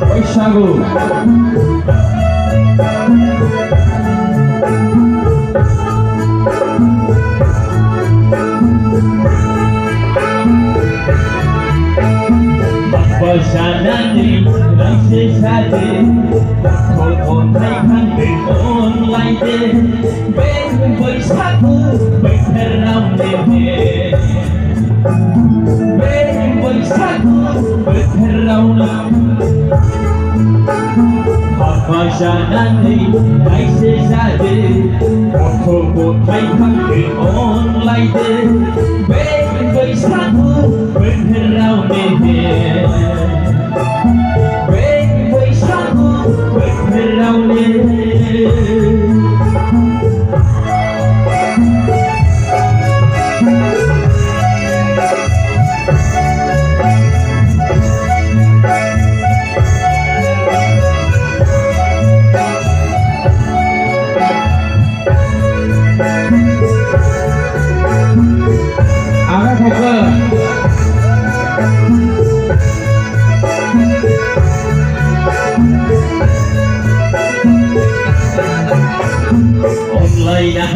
बैसागु जानानै रायजो जादो खन्थाइ खांदो अनलायदो बे बैसागु बोथोरावनो बे बैसागु बोथोरावनो हाबा जानानै रायजो जादो गथ' गथाय खांदो अनलायदो बे बैसागु बोथोरावनो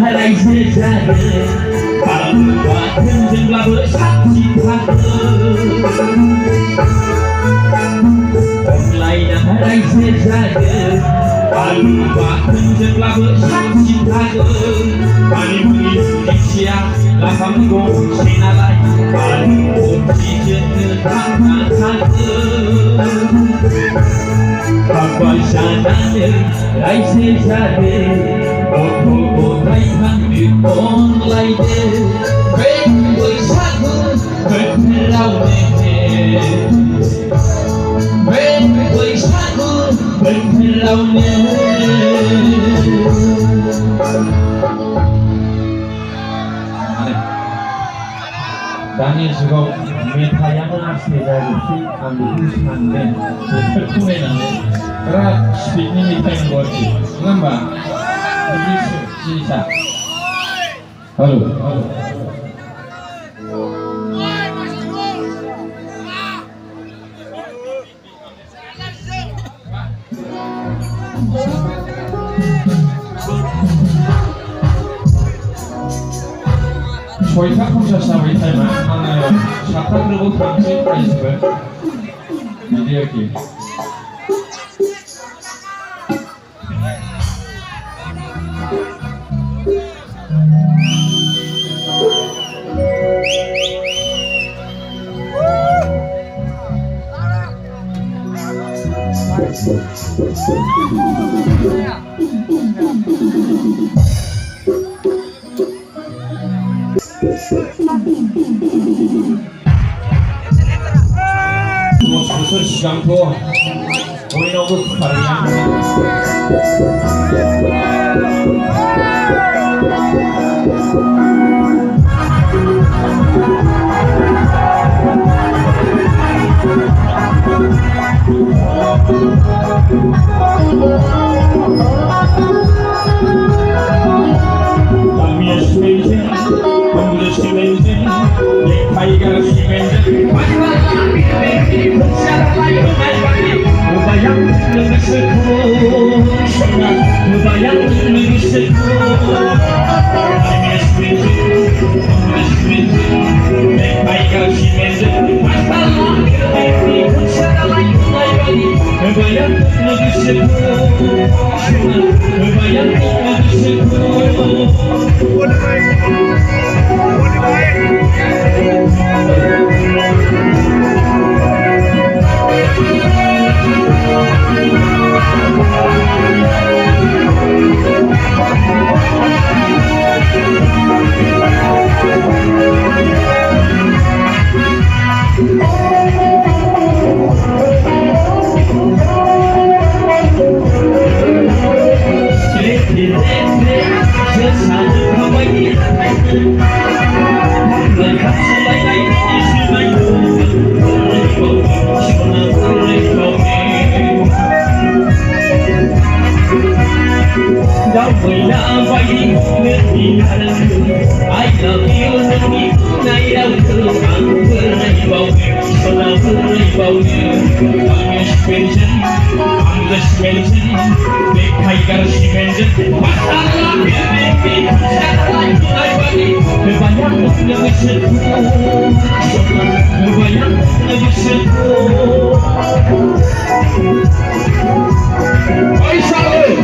रायजो जादो बारु बाथोनजोंब्लाबो साबसिन थागो अनलायना रायजो जादो बारु बाथोनजोंब्लाबो साबसिन थागो मानिमुनि दिंखिया लाफा मैगं सेनालाय बारु अनजिजोंनो थांना थागो हाबा जानानै रायजो जादो गथ' गथाय खांदो अनलायदो बे बैसागु बोथोरावनो बे बैसागु बोथोरावनो दानि जुगाव मेथाइयानो आस्ते जाजोबसै आं बेखौ सानदों बोथोरखौ नायनानै बिराद स्पिडनि मेथाइ नांगौ आरोखि नङा होमबा बिदिसो जिनिसा हेलौ सयथा 50 जाबाय टाइमा आङो 7था ग्रुपआव थांसै प्राइजबो बिदि आरोखि बोसोर सिगांथ' बयनावबो người đã quay nước đi ra đường ai love you nước đi nay đau thương bằng vừa này bao sau nào vừa này bao nhiêu mention I'm just mention big tiger she mention masalah baby saya lagi banyak yang berseru banyak yang berseru oi salut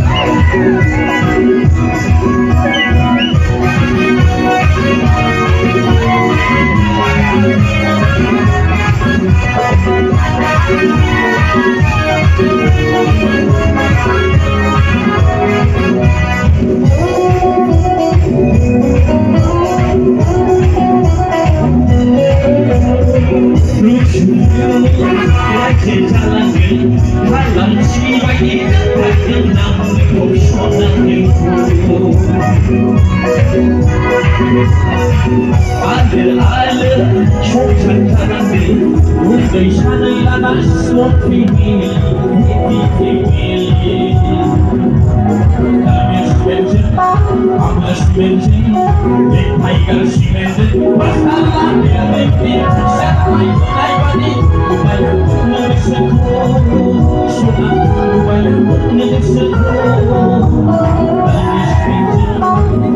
đời xa nơi là đã xuống phi đi I'm just mentioning big tiger she mentioned masalah dia baby saya lagi banyak yang berseru banyak yang berseru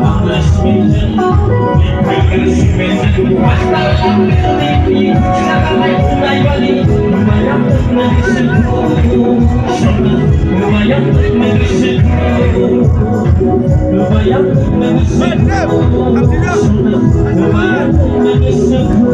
I'm just mentioning big tiger she mentioned masalah dia baby saya lagi banyak yang berseru banyak yang berseru lumayan mengesekku